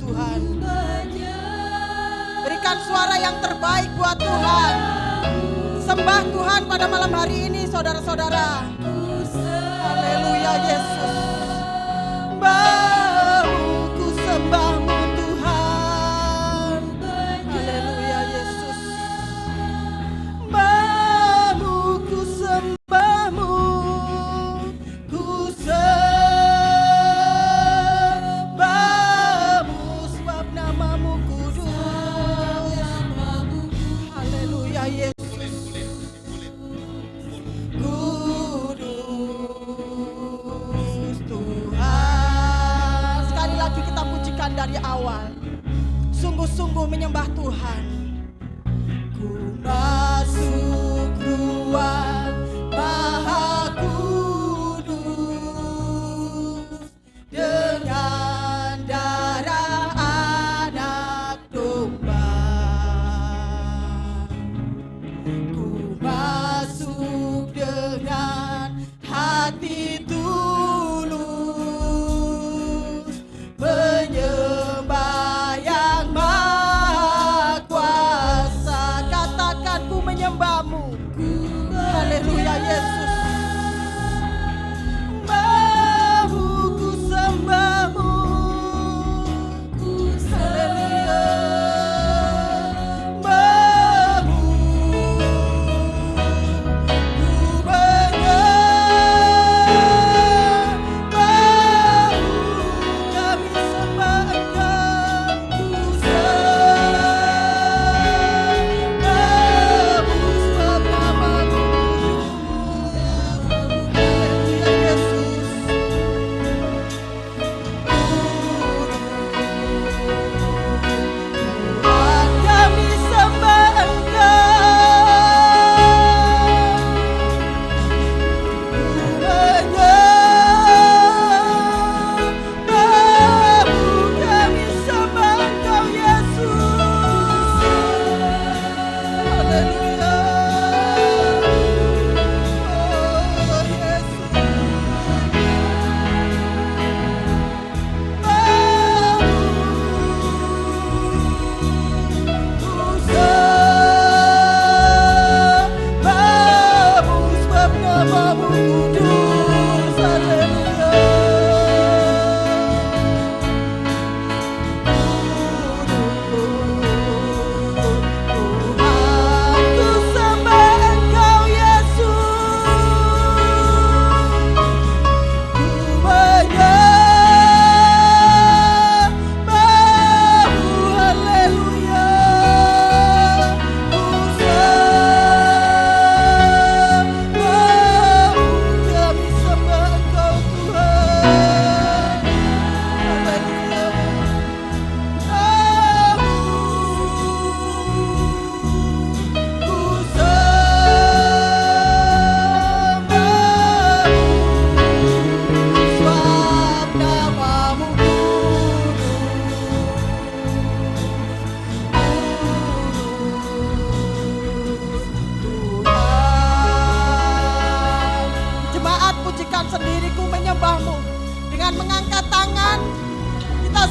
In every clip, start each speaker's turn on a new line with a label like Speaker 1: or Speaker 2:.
Speaker 1: Tuhan. Berikan suara yang terbaik buat Tuhan. Sembah Tuhan pada malam hari ini saudara-saudara. Haleluya Yesus. Ku sembahmu Tuhan. Haleluya Yesus. Ku sembahmu. Ku sembahmu sebab namamu kudus. Haleluya Yesus. Kudus Tuhan. Sekali lagi kita pujikan dari awal. Sungguh-sungguh menyembah Tuhan. Ku masuk ruang Maha Kudus dengan darah anak domba. Ku masuk dengan hati tulus menyembah yang maha kuasa. Katakan ku menyembahmu. Haleluya Yesus. Ku sembahmu. Haleluya.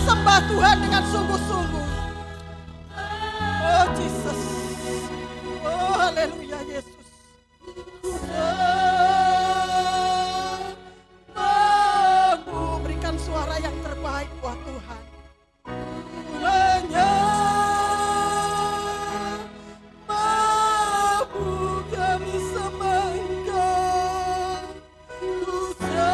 Speaker 1: Sembah Tuhan dengan sungguh-sungguh. Oh Jesus. Oh haleluya Yesus. Sembahmu. Berikan suara yang terbaik buat Tuhan. Menyembahmu kami sembah Engkau. Ku sembahmu.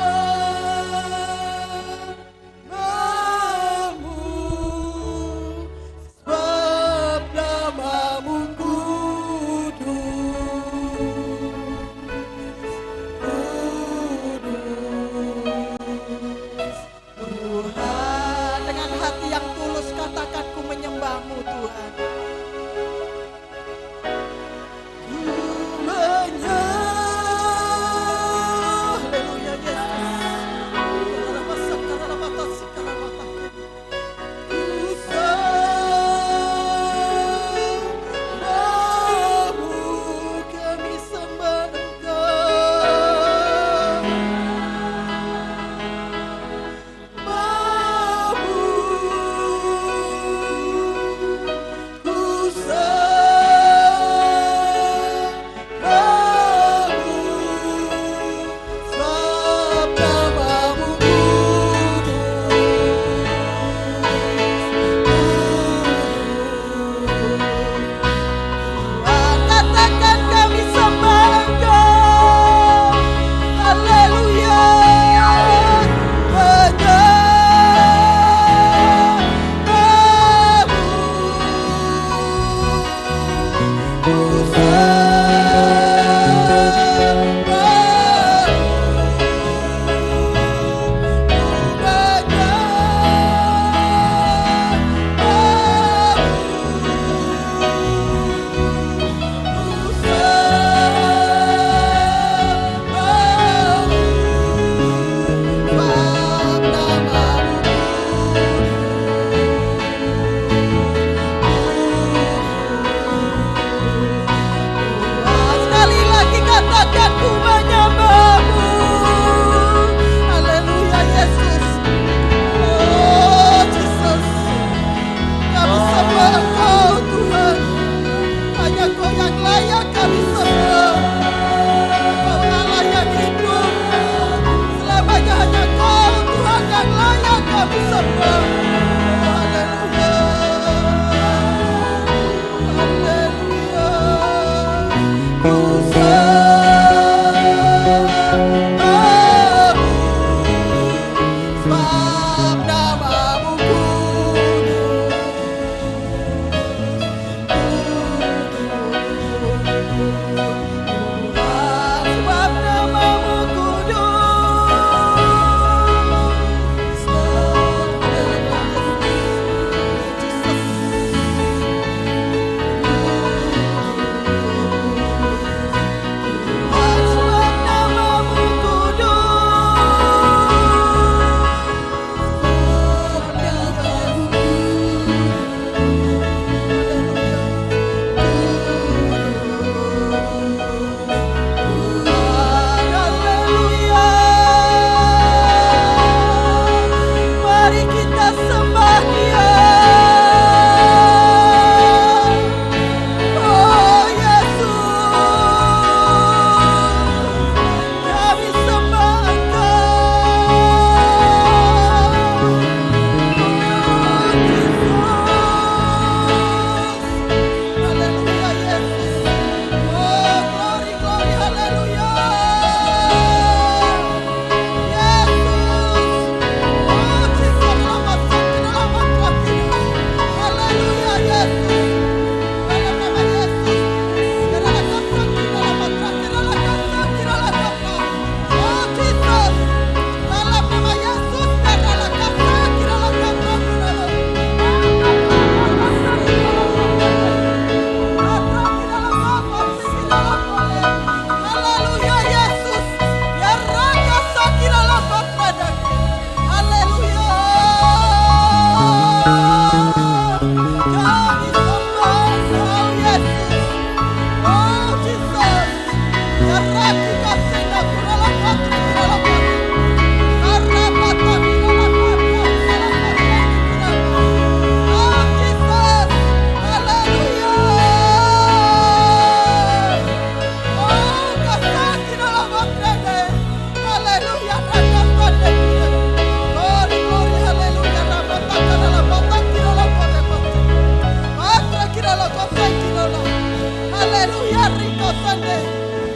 Speaker 1: Sunday.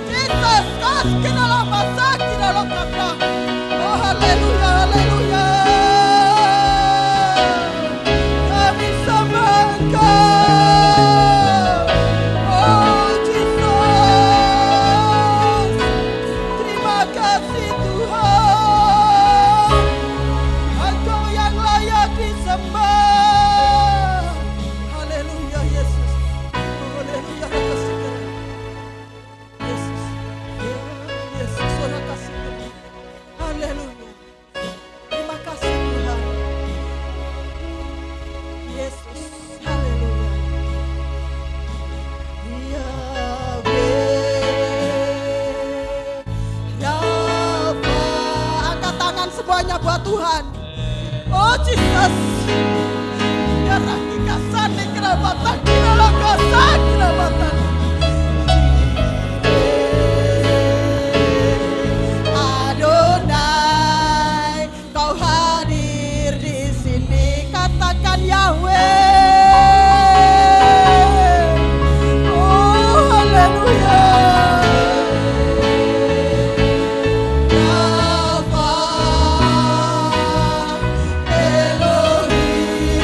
Speaker 1: Jesus, kas kinala masa kinala kata. Oh haleluya, haleluya. Kami sembah Engkau. Oh Jesus. Terima kasih Tuhan. Engkau yang layak disembah. Haleluya Yesus. Haleluya kasih Tuhan. Yesus. Yesus ora kasih Tuhan. Haleluya. Terima kasih Tuhan. Yesus. Haleluya. Yahweh. Rafa. Angkat tangan semuanya buat Tuhan. Oh Jesus. Ya rakika sane kerabatan kirala kasan kerabatan. Adonai, Kau hadir di sini. Katakan Yahweh. Oh haleluya. Rafa, Elohim,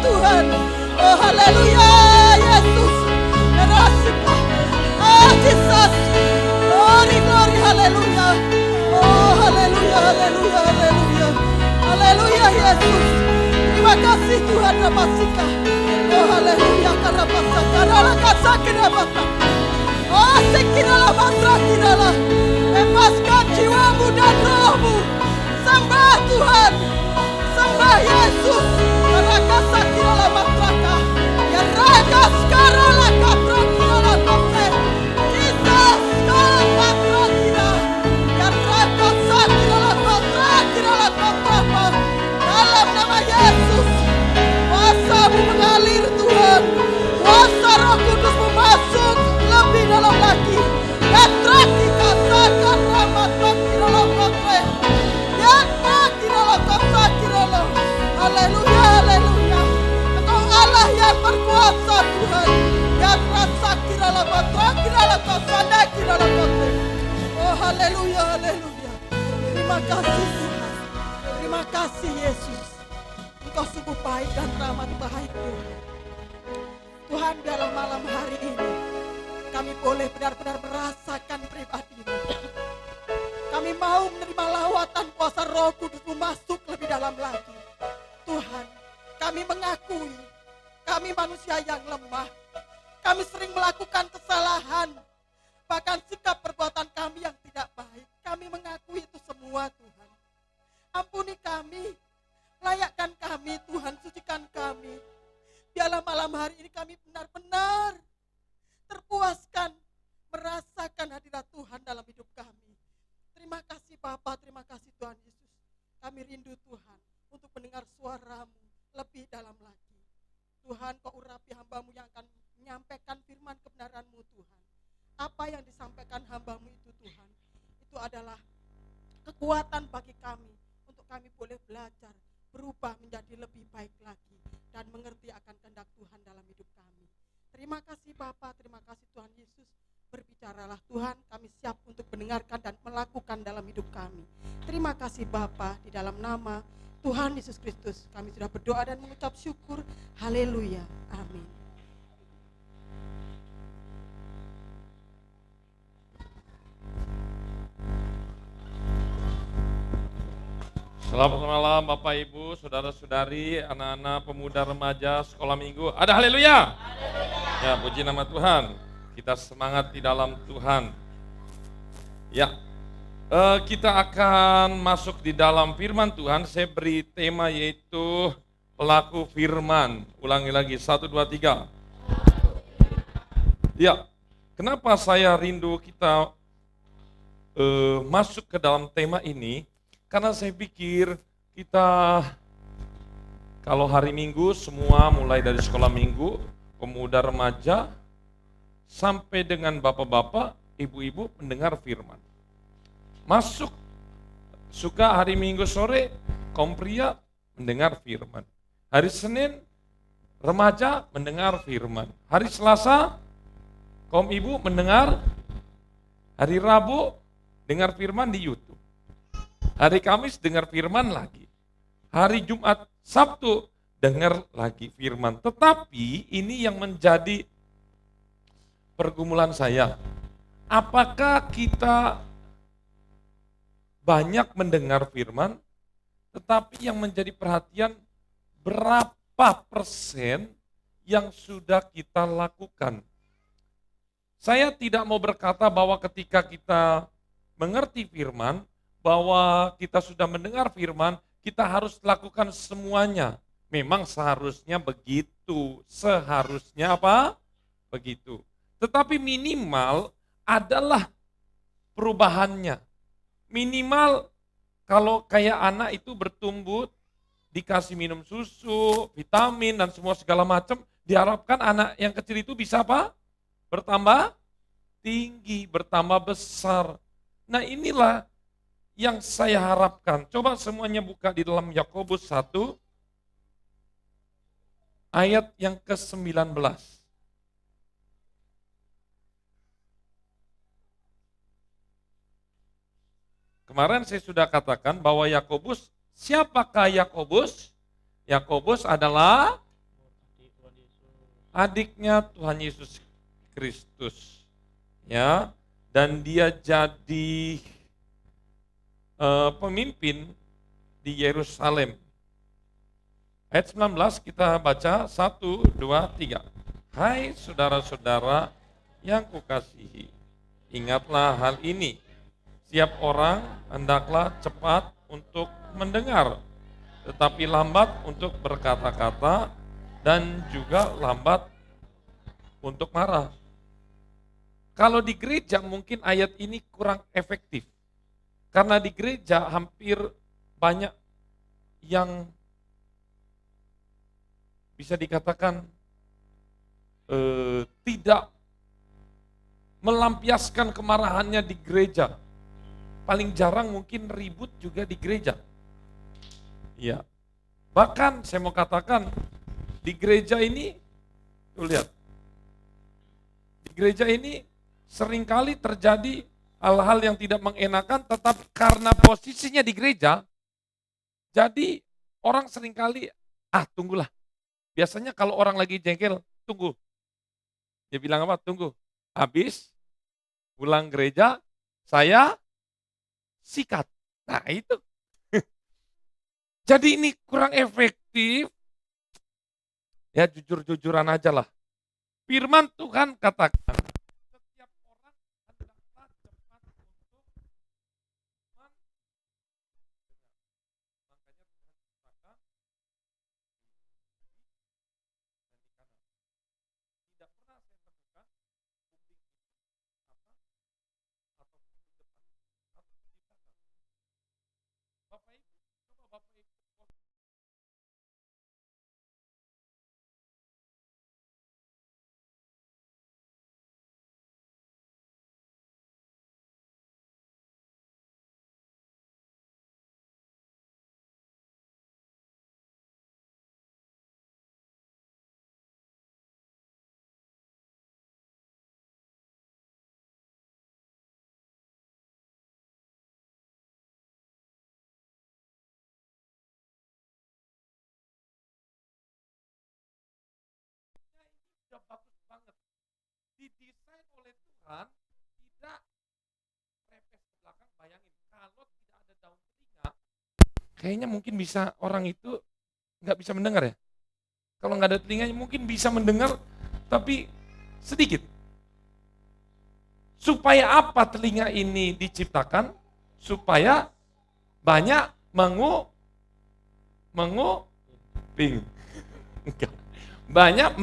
Speaker 1: Tuhan. Oh haleluya Yesus. Merasika. Oh Jesus. Glory glory haleluya. Oh haleluya haleluya haleluya. Haleluya Yesus. Terima kasih Tuhan Rapasika. Oh haleluya karapasaka. Rala kasakira bata. Oh sekirala matra kirala. Bebaskan jiwamu dan rohmu. Sembah Tuhan. Sembah Yesus. Rakasa kirala matraka. Ya rakas karala katra kirala kose. Jesus kala matra kira. Ya rakasa kirala matra kirala katra. Dalam nama Yesus. Kuasa-Mu mengalir Tuhan. berkuasa Tuhan. Ya rasa kiralah batra kiralah kasana kiralah kote. Oh haleluya haleluya. Terima kasih Tuhan. Terima kasih Yesus. Engkau sungguh baik dan rahmat baik Tuhan. Tuhan dalam malam hari ini kami boleh benar-benar merasakan pribadi-Mu. Kami mau menerima lawatan kuasa Roh Kudus-Mu masuk lebih dalam lagi. Tuhan, kami mengakui kami manusia yang lemah. Kami sering melakukan kesalahan. Bahkan sikap perbuatan kami yang tidak baik. Kami mengakui itu semua Tuhan. Ampuni kami. Layakkan kami Tuhan, sucikan kami. Biarlah malam hari ini kami benar-benar terpuaskan. Merasakan hadirat Tuhan dalam hidup kami. Terima kasih Bapa, terima kasih Tuhan Yesus. Kami rindu Tuhan untuk mendengar suara-Mu lebih dalam lagi. Tuhan, Kau urapi hamba-Mu yang akan menyampaikan firman kebenaran-Mu Tuhan. Apa yang disampaikan hamba-Mu itu Tuhan, itu adalah kekuatan bagi kami untuk kami boleh belajar, berubah menjadi lebih baik lagi dan mengerti akan kehendak Tuhan dalam hidup kami. Terima kasih Bapa, terima kasih Tuhan Yesus. Berbicaralah Tuhan, kami siap untuk mendengarkan dan melakukan dalam hidup kami. Terima kasih Bapa, di dalam nama Tuhan Yesus Kristus kami sudah berdoa dan mengucap syukur. Haleluya, amin.
Speaker 2: Selamat malam Bapak Ibu, saudara-saudari, anak-anak, pemuda, remaja, sekolah minggu. Ada haleluya? Ya, puji nama Tuhan. Kita semangat di dalam Tuhan. Ya, kita akan masuk di dalam firman Tuhan. Saya beri tema yaitu pelaku firman. Ulangi lagi, 1, 2, 3. Ya, kenapa saya rindu kita masuk ke dalam tema ini? Karena saya pikir kita kalau hari Minggu semua mulai dari sekolah minggu, pemuda remaja, sampai dengan bapak-bapak, ibu-ibu mendengar firman. Masuk, suka hari Minggu sore, kaum pria mendengar firman. Hari Senin, remaja mendengar firman. Hari Selasa, kaum ibu mendengar. Hari Rabu, dengar firman di YouTube. Hari Kamis dengar firman lagi. Hari Jumat, Sabtu dengar lagi firman. Tetapi ini yang menjadi pergumulan saya. Apakah kita banyak mendengar firman, tetapi yang menjadi perhatian berapa persen yang sudah kita lakukan? Saya tidak mau berkata bahwa ketika kita mengerti firman, bahwa kita sudah mendengar firman, kita harus lakukan semuanya. Memang seharusnya begitu. Seharusnya apa? Begitu. Tetapi minimal adalah perubahannya. Minimal kalau kayak anak itu bertumbuh, dikasih minum susu, vitamin, dan semua segala macam, diharapkan anak yang kecil itu bisa apa? Bertambah tinggi, bertambah besar. Nah inilah yang saya harapkan. Coba semuanya buka di dalam Yakobus 1 ayat yang ke-19. Kemarin saya sudah katakan bahwa Yakobus, siapakah Yakobus? Yakobus adalah adiknya Tuhan Yesus Kristus. Ya, dan dia jadi pemimpin di Yerusalem. Ayat 19 kita baca 1, 2, 3. Hai saudara-saudara yang kukasihi, ingatlah hal ini. Setiap orang hendaklah cepat untuk mendengar, tetapi lambat untuk berkata-kata dan juga lambat untuk marah. Kalau di gereja mungkin ayat ini kurang efektif. Karena di gereja hampir banyak yang bisa dikatakan tidak melampiaskan kemarahannya di gereja. Paling jarang mungkin ribut juga di gereja. Ya. Bahkan saya mau katakan di gereja ini Tuh lihat. Di gereja ini seringkali terjadi hal-hal yang tidak mengenakan, tetapi karena posisinya di gereja, jadi orang seringkali, tunggulah. Biasanya kalau orang lagi jengkel, tunggu. Dia bilang apa? Tunggu. Habis pulang gereja, saya sikat. Nah itu. Jadi ini kurang efektif. Ya jujur-jujuran aja lah. Firman Tuhan katakan, setiap orang hendaklah cepat untuk makanya Tuhan ciptakan tidak pernah saya temukan kuping itu apa atau di depan atau di belakang. Bapak Ibu, coba Bapak Ibu sudah bagus banget. Didesain oleh Tuhan, tidak repes ke belakang. Bayangin, kalau tidak ada daun telinga, kayaknya mungkin bisa orang itu nggak bisa mendengar ya. Kalau nggak ada telinganya mungkin bisa mendengar, tapi sedikit. Supaya apa telinga ini diciptakan? Supaya banyak menguping. Banyak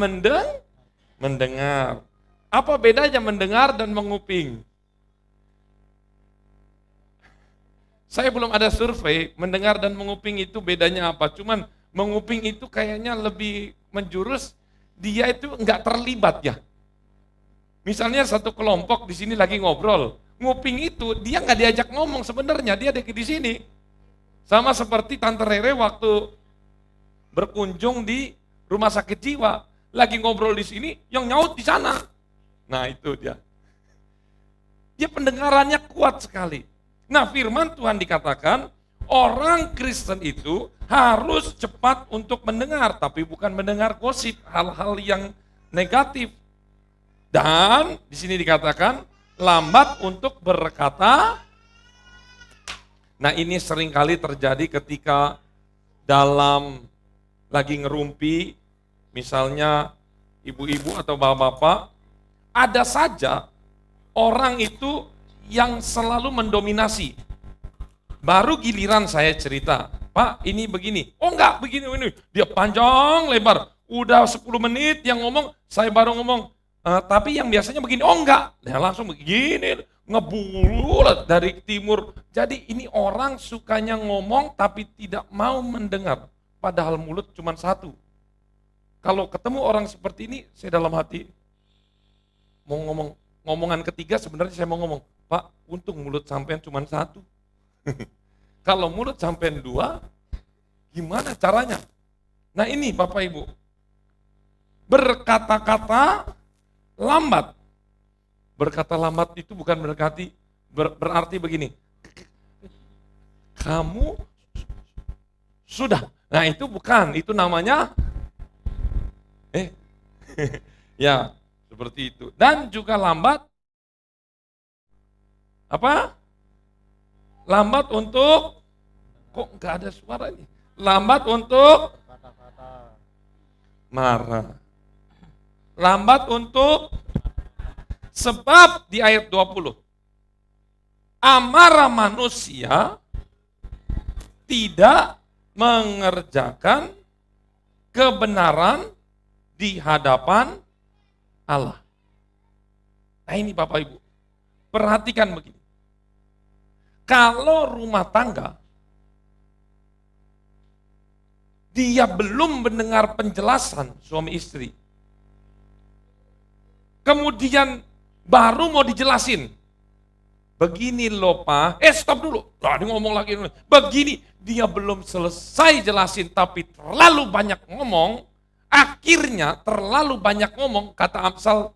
Speaker 2: mendengar. Apa bedanya mendengar dan menguping? Saya belum ada survei, mendengar dan menguping itu bedanya apa. Cuman menguping itu kayaknya lebih menjurus, dia itu nggak terlibat ya. Misalnya satu kelompok di sini lagi ngobrol, nguping itu dia nggak diajak ngomong sebenarnya, dia ada di sini. Sama seperti Tante Rere waktu berkunjung di rumah sakit jiwa, lagi ngobrol di sini, yang nyaut di sana. Nah itu dia. Dia pendengarannya kuat sekali. Nah firman Tuhan dikatakan, orang Kristen itu harus cepat untuk mendengar, tapi bukan mendengar gosip, hal-hal yang negatif. Dan di sini dikatakan lambat untuk berkata. Nah ini seringkali terjadi ketika dalam lagi ngerumpi, misalnya ibu-ibu atau bapak-bapak, ada saja orang itu yang selalu mendominasi. Baru giliran saya cerita, Pak ini begini, oh enggak begini, ini dia panjang lebar, udah 10 menit yang ngomong, saya baru ngomong, tapi yang biasanya begini, oh enggak, nah, langsung begini, ngebulat dari timur. Jadi ini orang sukanya ngomong tapi tidak mau mendengar, padahal mulut cuma satu. Kalau ketemu orang seperti ini, saya dalam hati mau ngomong, ngomongan ketiga sebenarnya saya mau ngomong, Pak untung mulut sampean cuma satu. Kalau mulut sampean dua, gimana caranya? Nah ini Bapak Ibu, berkata-kata lambat. Berkata lambat itu bukan berarti begini, kamu sudah. Nah itu bukan, itu namanya ya seperti itu. Dan juga lambat apa? Lambat untuk, kok nggak ada suara ini? Lambat untuk marah. Lambat untuk, sebab di ayat 20, amarah manusia tidak mengerjakan kebenaran di hadapan Allah. Nah ini Bapak Ibu, perhatikan begini. Kalau rumah tangga, dia belum mendengar penjelasan suami istri, kemudian baru mau dijelasin, begini loh Pak, stop dulu, dia ngomong lagi, begini, dia belum selesai jelasin tapi terlalu banyak ngomong, Akhirnya terlalu banyak ngomong, kata Amsal,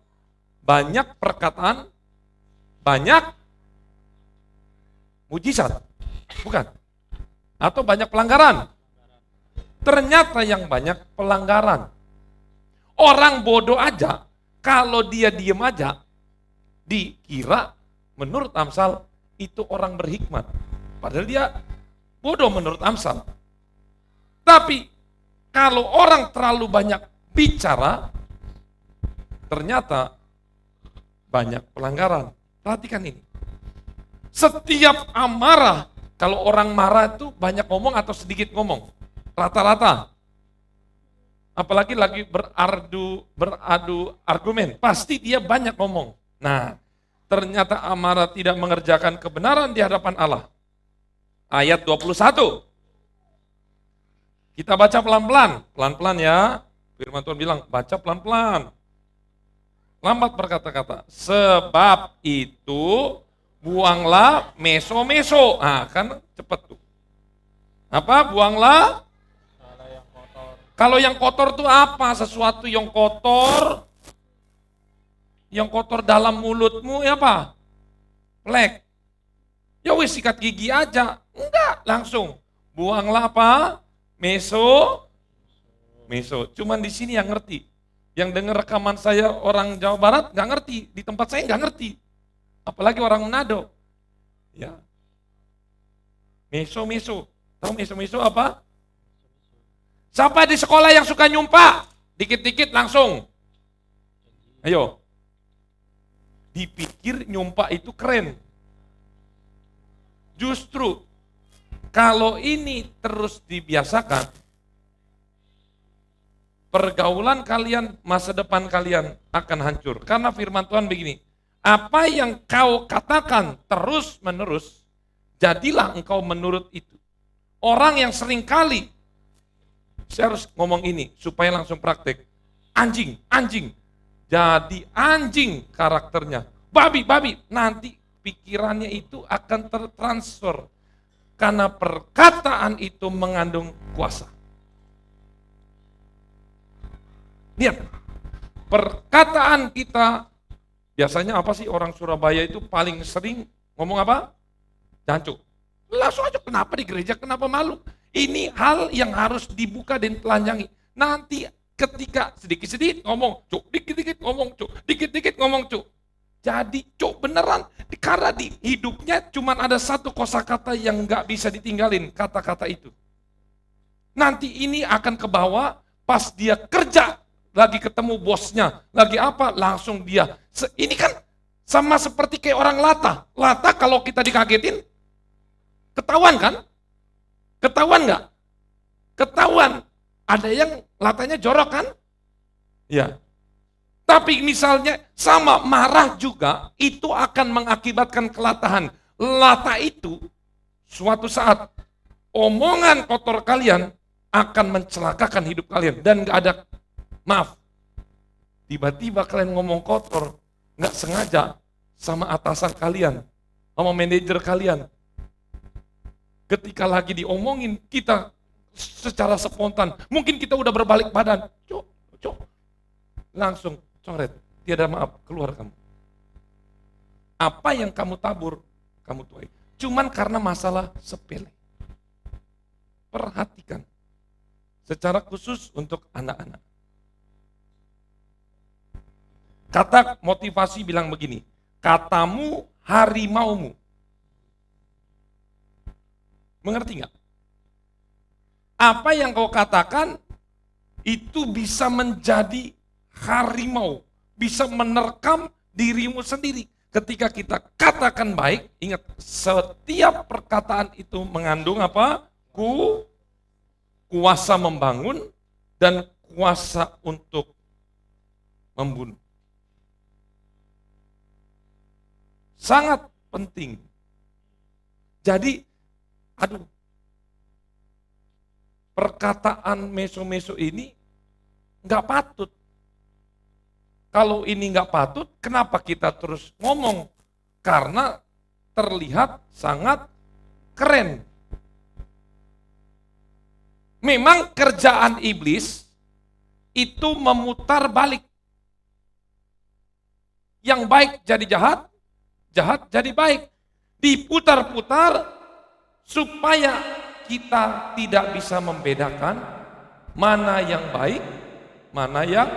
Speaker 2: banyak perkataan, banyak mujizat. Bukan. Atau banyak pelanggaran. Ternyata yang banyak pelanggaran. Orang bodoh aja, kalau dia diem aja, dikira menurut Amsal itu orang berhikmat. Padahal dia bodoh menurut Amsal. Tapi kalau orang terlalu banyak bicara, ternyata banyak pelanggaran. Perhatikan ini. Setiap amarah, kalau orang marah itu banyak ngomong atau sedikit ngomong? Rata-rata. Apalagi lagi beradu argumen, pasti dia banyak ngomong. Nah, ternyata amarah tidak mengerjakan kebenaran di hadapan Allah. Ayat 21. Kita baca pelan-pelan, pelan-pelan ya. Firman Tuhan bilang, baca pelan-pelan. Lambat berkata-kata. Sebab itu buanglah meso-meso. Nah, kan cepet tuh. Apa? Buanglah? Kalau yang kotor tuh apa? Sesuatu yang kotor. Yang kotor dalam mulutmu ya apa? Plek. Ya wis sikat gigi aja. Enggak, langsung. Buanglah apa? Meso. Cuman di sini yang ngerti. Yang dengar rekaman saya orang Jawa Barat nggak ngerti. Di tempat saya nggak ngerti. Apalagi orang Manado. Ya. Meso. Tahu meso apa? Siapa di sekolah yang suka nyumpah? Dikit-dikit langsung. Ayo. Dipikir nyumpah itu keren. Justru kalau ini terus dibiasakan, pergaulan kalian, masa depan kalian akan hancur. Karena firman Tuhan begini, apa yang kau katakan terus menerus, jadilah engkau menurut itu. Orang yang sering kali, saya harus ngomong ini supaya langsung praktek. Anjing. Jadi anjing karakternya. Babi. Nanti pikirannya itu akan tertransfer. Karena perkataan itu mengandung kuasa. Lihat, perkataan kita, biasanya apa sih orang Surabaya itu paling sering ngomong apa? Jancuk. Langsung aja, kenapa di gereja, kenapa malu? Ini hal yang harus dibuka dan telanjangi. Nanti ketika sedikit-sedikit ngomong, cuk, dikit-dikit ngomong, cuk, dikit-dikit ngomong, cuk. Jadi cuk beneran, karena di hidupnya cuma ada satu kosakata yang nggak bisa ditinggalin, kata-kata itu. Nanti ini akan ke bawah, pas dia kerja, lagi ketemu bosnya, lagi apa, langsung dia. Ini kan sama seperti kayak orang Lata. Lata kalau kita dikagetin, ketahuan kan? Ketahuan nggak? Ketahuan. Ada yang latanya jorok kan? Ya. Tapi misalnya sama marah juga, itu akan mengakibatkan kelatahan. Lata itu suatu saat omongan kotor kalian akan mencelakakan hidup kalian. Dan nggak ada, maaf, tiba-tiba kalian ngomong kotor, nggak sengaja sama atasan kalian, sama manajer kalian. Ketika lagi diomongin, kita secara spontan, mungkin kita udah berbalik badan, cuk, langsung coret, tiada maaf, keluar kamu. Apa yang kamu tabur, kamu tuai. Cuman karena masalah sepele. Perhatikan, secara khusus untuk anak-anak. Kata motivasi bilang begini, katamu harimaumu. Mengerti nggak? Apa yang kau katakan itu bisa menjadi harimau, bisa menerkam dirimu sendiri. Ketika kita katakan baik, ingat setiap perkataan itu mengandung apa? Kuasa membangun dan kuasa untuk membunuh. Sangat penting. Jadi perkataan meso-meso ini nggak patut. Kalau ini nggak patut, kenapa kita terus ngomong? Karena terlihat sangat keren. Memang kerjaan iblis itu memutar balik. Yang baik jadi jahat, jahat jadi baik. Diputar-putar supaya kita tidak bisa membedakan mana yang baik, mana yang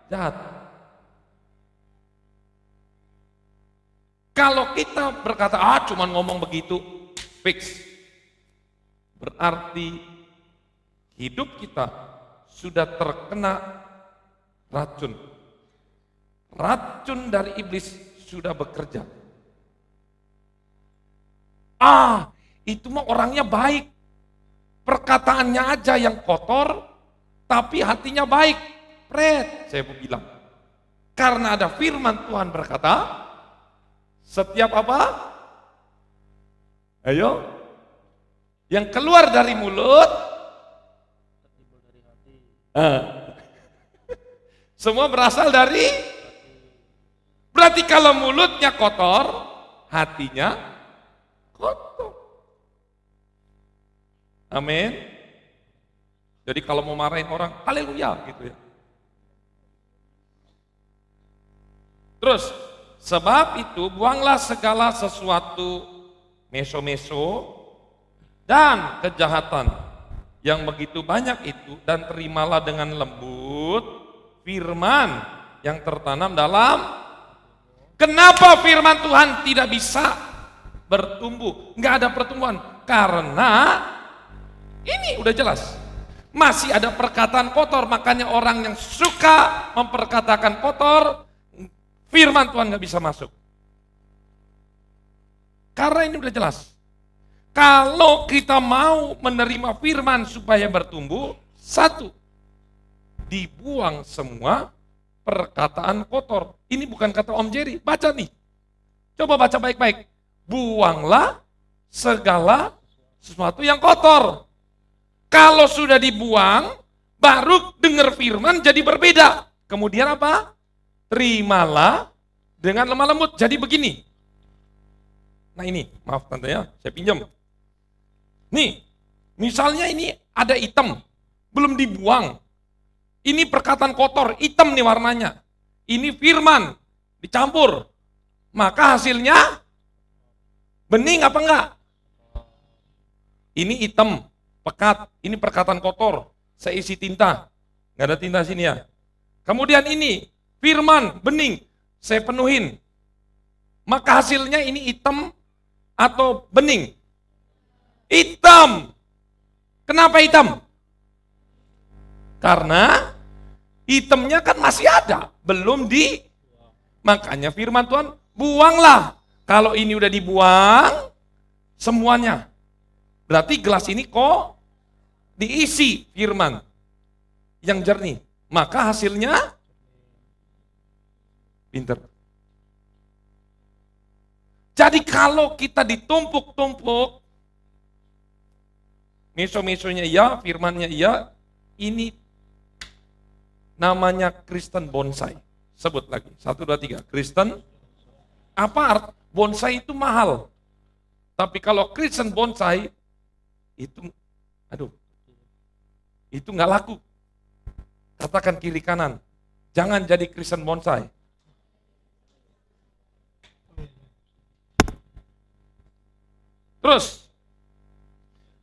Speaker 2: jahat. Kalau kita berkata, cuman ngomong begitu, fix. Berarti hidup kita sudah terkena racun. Racun dari iblis sudah bekerja. Itu mah orangnya baik. Perkataannya aja yang kotor, tapi hatinya baik. Saya mau bilang. Karena ada firman Tuhan berkata, setiap apa? Ayo. Yang keluar dari mulut, semua berasal dari, berarti kalau mulutnya kotor, hatinya kotor. Amin. Jadi kalau mau marahin orang, haleluya gitu ya. Terus, sebab itu buanglah segala sesuatu meso-meso dan kejahatan yang begitu banyak itu, dan terimalah dengan lembut firman yang tertanam dalam. Kenapa firman Tuhan tidak bisa bertumbuh? Enggak ada pertumbuhan. Karena ini udah jelas. Masih ada perkataan kotor, makanya orang yang suka memperkatakan kotor, firman Tuhan nggak bisa masuk. Karena ini udah jelas. Kalau kita mau menerima firman supaya bertumbuh, satu, dibuang semua perkataan kotor. Ini bukan kata Om Jerry, baca nih. Coba baca baik-baik. Buanglah segala sesuatu yang kotor. Kalau sudah dibuang, baru dengar firman jadi berbeda. Kemudian apa? Terimalah dengan lemah lembut. Jadi begini. Nah ini, maaf tante ya, saya pinjam. Nih, misalnya ini ada hitam, belum dibuang. Ini perkataan kotor, hitam nih warnanya. Ini firman, dicampur. Maka hasilnya bening apa enggak? Ini hitam, pekat, ini perkataan kotor. Saya isi tinta, nggak ada tinta sini ya. Kemudian ini, firman, bening, saya penuhin. Maka hasilnya ini hitam atau bening? Hitam. Kenapa hitam? Karena hitamnya kan masih ada, belum di. Makanya firman Tuhan, buanglah. Kalau ini udah dibuang, semuanya. Berarti gelas ini kok diisi firman yang jernih. Maka hasilnya pinter. Jadi kalau kita ditumpuk-tumpuk, meso-mesonya iya, firmannya iya, ini namanya Kristen bonsai. Sebut lagi, 1, 2, 3, Kristen. Apa art? Bonsai itu mahal. Tapi kalau Kristen bonsai, itu, itu nggak laku. Katakan kiri kanan, jangan jadi Kristen bonsai. Terus,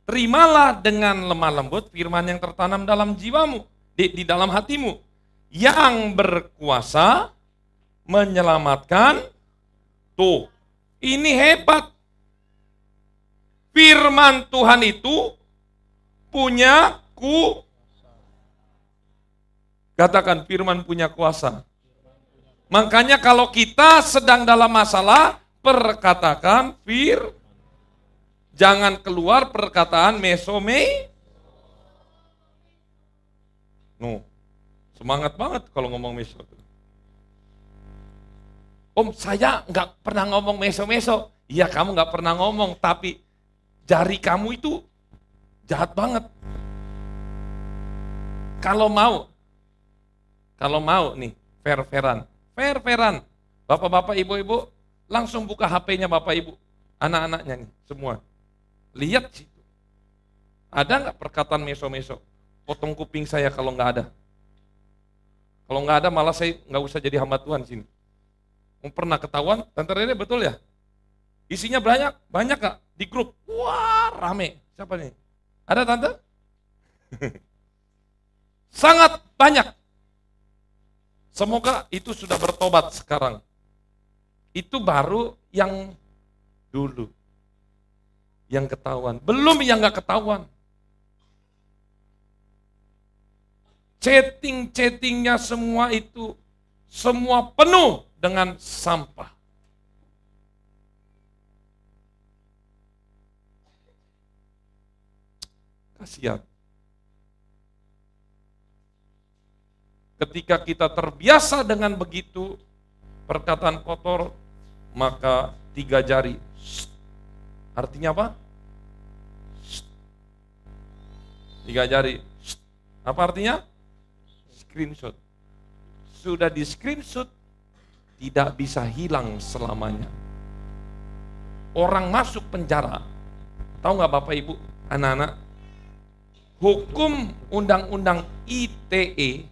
Speaker 2: terimalah dengan lemah lembut firman yang tertanam dalam jiwamu, di dalam hatimu, yang berkuasa menyelamatkan. Tuh, ini hebat. Firman Tuhan itu punya katakan firman punya kuasa. Makanya kalau kita sedang dalam masalah, perkatakan jangan keluar perkataan mesome. Semangat banget kalau ngomong meso. Om, saya nggak pernah ngomong meso-meso. Iya, kamu nggak pernah ngomong, tapi jari kamu itu jahat banget. Kalau mau nih, fair-fairan. Bapak-bapak, ibu-ibu, langsung buka HP-nya bapak ibu, anak-anaknya nih, semua. Lihat situ. Ada nggak perkataan meso-meso? Potong kuping saya kalau nggak ada. Kalau nggak ada malah saya nggak usah jadi hamba Tuhan sini. Pernah ketahuan, Tante Rene betul ya? Isinya banyak nggak di grup? Wah rame. Siapa nih? Ada Tante? Sangat banyak. Semoga itu sudah bertobat sekarang. Itu baru yang dulu. Yang ketahuan. Belum yang nggak ketahuan. Chatting-chattingnya semua itu, semua penuh dengan sampah. Kasihan. Ketika kita terbiasa dengan begitu perkataan kotor, maka 3 jari. Artinya apa? 3 jari. Apa artinya? Screenshot. Sudah di screenshot, tidak bisa hilang selamanya. Orang masuk penjara, tahu nggak Bapak Ibu, anak-anak? Hukum undang-undang ITE,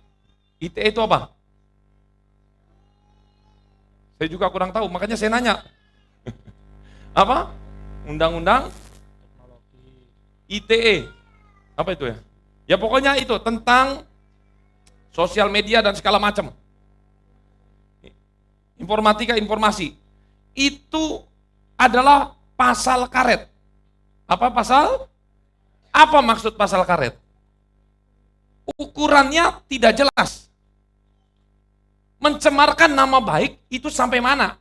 Speaker 2: ITE itu apa? Saya juga kurang tahu, makanya saya nanya. Apa? Undang-undang ITE. Apa itu ya? Ya pokoknya itu tentang sosial media dan segala macam. Informatika, informasi. Itu adalah pasal karet. Apa pasal? Apa maksud pasal karet? Ukurannya tidak jelas. Mencemarkan nama baik itu sampai mana?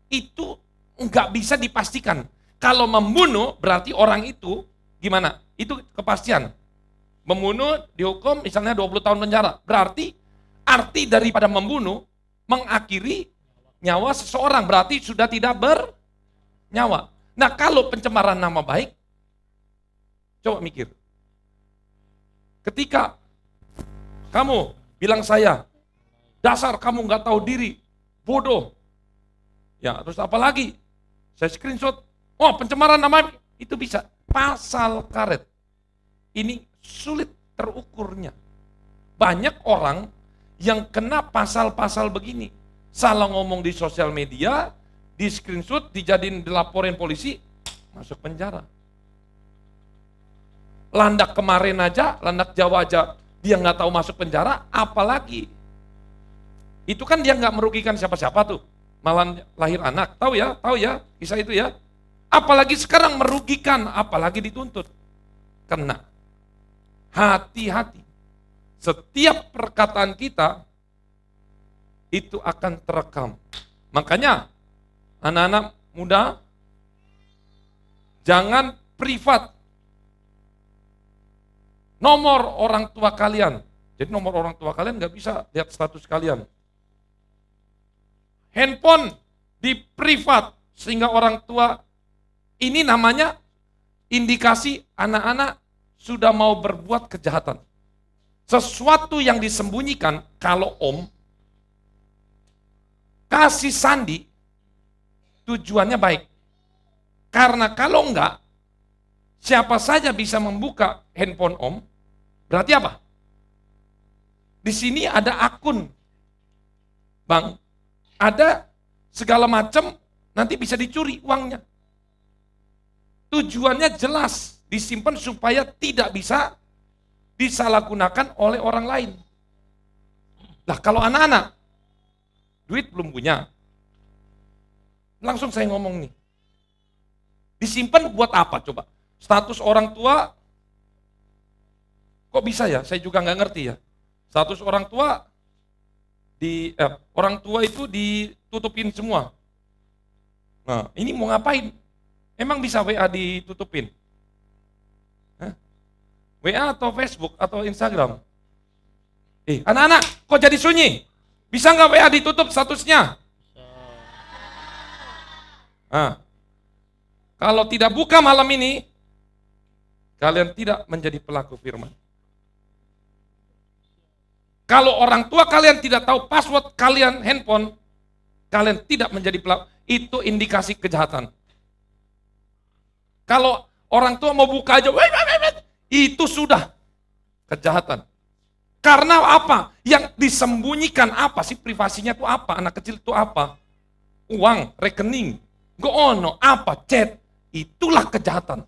Speaker 2: Itu nggak bisa dipastikan. Kalau membunuh berarti orang itu gimana? Itu kepastian. Membunuh dihukum misalnya 20 tahun penjara. Berarti arti daripada membunuh mengakhiri nyawa seseorang. Berarti sudah tidak bernyawa. Nah kalau pencemaran nama baik, coba mikir. Ketika kamu bilang saya, dasar kamu nggak tahu diri, bodoh. Ya terus apa lagi? Saya screenshot, oh pencemaran nama itu bisa. Pasal karet. Ini sulit terukurnya. Banyak orang yang kena pasal-pasal begini. Salah ngomong di sosial media, di screenshot, dijadiin dilaporin polisi, masuk penjara. Landak kemarin aja, landak Jawa aja, dia nggak tahu masuk penjara, apalagi. Itu kan dia nggak merugikan siapa-siapa tuh. Malah lahir anak, tahu ya kisah itu ya. Apalagi sekarang merugikan, apalagi dituntut. Kena. Hati-hati. Setiap perkataan kita itu akan terekam. Makanya anak-anak muda jangan privat. Nomor orang tua kalian. Jadi nomor orang tua kalian nggak bisa lihat status kalian. Handphone di privat sehingga orang tua ini namanya indikasi anak-anak sudah mau berbuat kejahatan. Sesuatu yang disembunyikan, kalau om kasih sandi, tujuannya baik. Karena kalau enggak, siapa saja bisa membuka handphone om, berarti apa? Di sini ada akun, bang, ada segala macam, nanti bisa dicuri uangnya. Tujuannya jelas, disimpan supaya tidak bisa disalahgunakan oleh orang lain. Nah kalau anak-anak, duit belum punya, langsung saya ngomong nih, disimpan buat apa coba? Status orang tua, kok bisa ya? Saya juga nggak ngerti ya. Status orang tua, orang tua itu ditutupin semua. Nah ini mau ngapain? Emang bisa WA ditutupin? Hah? WA atau Facebook atau Instagram? Anak-anak, kok jadi sunyi? Bisa nggak WA ditutup statusnya? Nah, kalau tidak buka malam ini, kalian tidak menjadi pelaku firman. Kalau orang tua kalian tidak tahu password kalian handphone, kalian tidak menjadi pelaku. Itu indikasi kejahatan. Kalau orang tua mau buka aja, itu sudah kejahatan. Karena apa? Yang disembunyikan apa sih? Privasinya itu apa? Anak kecil itu apa? Uang, rekening, goono, apa? Chat. Itulah kejahatan.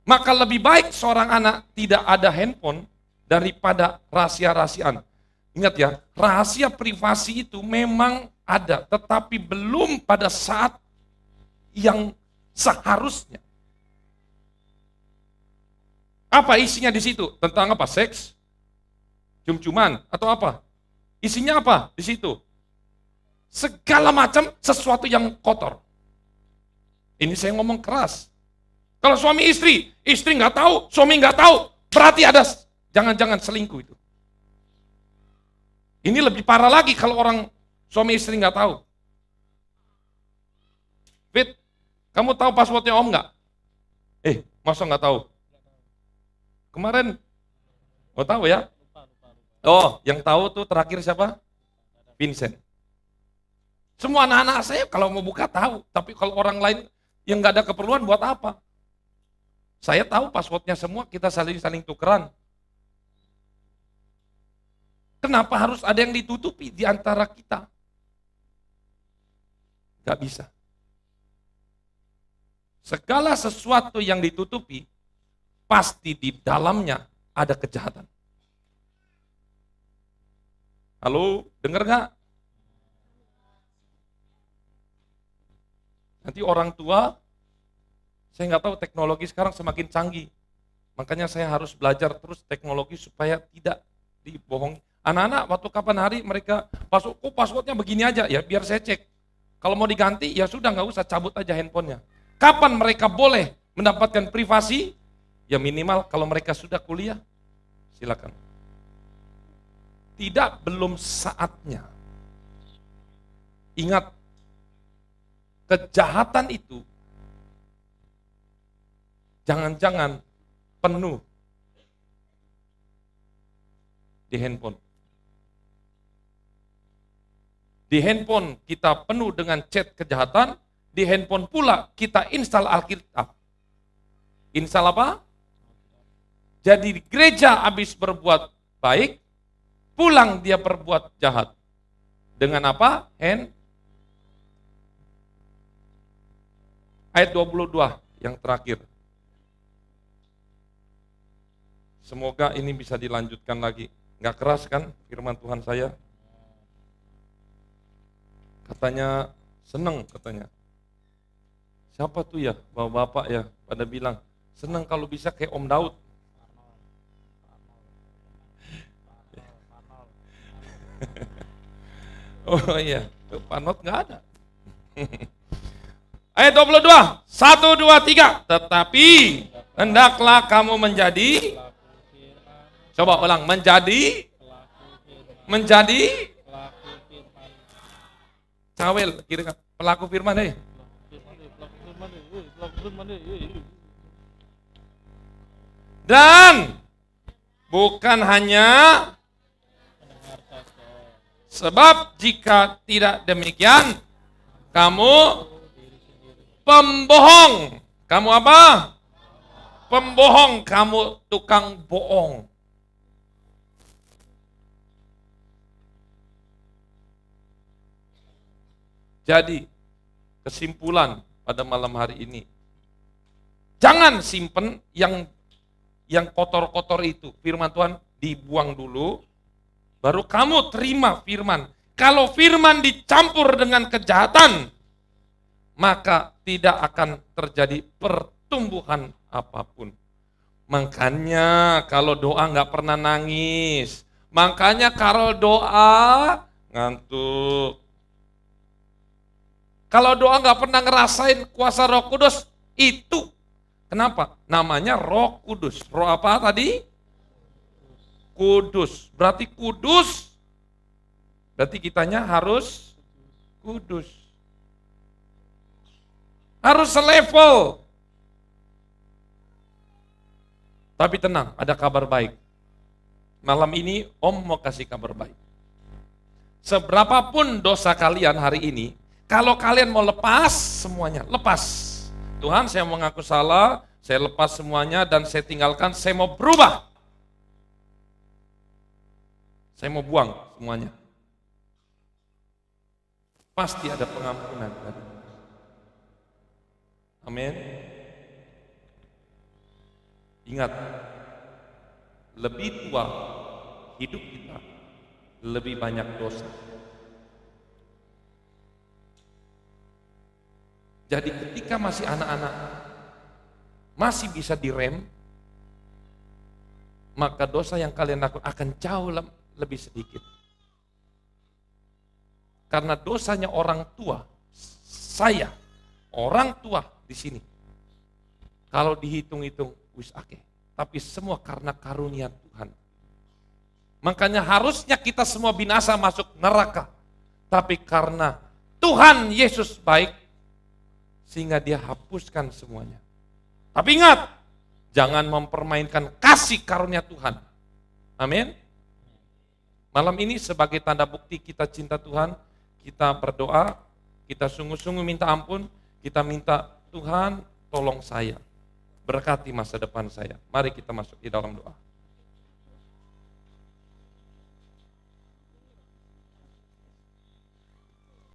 Speaker 2: Maka lebih baik seorang anak tidak ada handphone daripada rahasia-rahasiaan. Ingat ya, rahasia privasi itu memang ada, tetapi belum pada saat yang seharusnya. Apa isinya di situ? Tentang apa? Seks? Cum-cuman? Atau apa? Isinya apa di situ? Segala macam sesuatu yang kotor. Ini saya ngomong keras. Kalau suami istri nggak tahu, suami nggak tahu, berarti ada jangan-jangan selingkuh itu. Ini lebih parah lagi kalau orang suami istri nggak tahu. Fit, kamu tahu passwordnya Om nggak? Masa nggak tahu? Kemarin, mau tahu ya? Oh, yang tahu tuh terakhir siapa? Vincent. Semua anak-anak saya kalau mau buka tahu, tapi kalau orang lain yang nggak ada keperluan buat apa? Saya tahu passwordnya semua, kita saling tukeran. Kenapa harus ada yang ditutupi di antara kita? Gak bisa. Segala sesuatu yang ditutupi, pasti di dalamnya ada kejahatan. Halo, dengar gak? Nanti orang tua, saya nggak tahu teknologi sekarang semakin canggih. Makanya saya harus belajar terus teknologi supaya tidak dibohongi. Anak-anak waktu kapan hari mereka passwordnya begini aja, ya biar saya cek. Kalau mau diganti ya sudah nggak usah, cabut aja handphonenya. Kapan mereka boleh mendapatkan privasi? Ya minimal kalau mereka sudah kuliah, silakan. Tidak, belum saatnya. Ingat, kejahatan itu jangan-jangan penuh di handphone. Di handphone kita penuh dengan chat kejahatan, di handphone pula kita install Alkitab. Install apa? Jadi di gereja habis berbuat baik, pulang dia berbuat jahat. Dengan apa? Ayat 22 yang terakhir. Semoga ini bisa dilanjutkan lagi. Nggak keras kan firman Tuhan saya? Katanya seneng katanya. Siapa tuh ya, bapak-bapak ya, pada bilang, seneng kalau bisa kayak Om Daud. Oh iya, Panot nggak ada. Ayat 22, 1, 2, 3. Tetapi hendaklah kamu menjadi, coba ulang, menjadi cawel, kira pelaku firman deh. Dan bukan hanya, sebab jika tidak demikian, kamu pembohong. Kamu apa? Pembohong, kamu tukang bohong. Jadi, kesimpulan pada malam hari ini, jangan simpen yang kotor-kotor itu. Firman Tuhan dibuang dulu, baru kamu terima firman. Kalau firman dicampur dengan kejahatan, maka tidak akan terjadi pertumbuhan apapun. Makanya kalau doa nggak pernah nangis. Makanya kalau doa ngantuk. Kalau doa nggak pernah ngerasain kuasa Roh Kudus, itu kenapa? Namanya Roh Kudus. Roh apa tadi? Kudus. Berarti kudus. Berarti kitanya harus kudus. Harus selevel. Tapi tenang, ada kabar baik. Malam ini Om mau kasih kabar baik. Seberapapun dosa kalian hari ini, kalau kalian mau lepas semuanya, lepas. Tuhan, saya mengaku salah, Saya lepas semuanya dan saya tinggalkan, saya mau berubah. Saya mau buang semuanya. Pasti ada pengampunan. Amin. Ingat, lebih tua hidup kita, lebih banyak dosa. Jadi ketika masih anak-anak, masih bisa direm, maka dosa yang kalian lakukan akan jauh lebih sedikit. Karena dosanya orang tua, saya, orang tua di sini, kalau dihitung-hitung, wis akeh. Tapi semua karena karunia Tuhan. Makanya harusnya kita semua binasa masuk neraka. Tapi karena Tuhan Yesus baik, sehingga dia hapuskan semuanya. Tapi ingat, jangan mempermainkan kasih karunia Tuhan. Amin. Malam ini sebagai tanda bukti kita cinta Tuhan, kita berdoa, kita sungguh-sungguh minta ampun, kita minta Tuhan tolong saya, berkati masa depan saya. Mari kita masuk di dalam doa.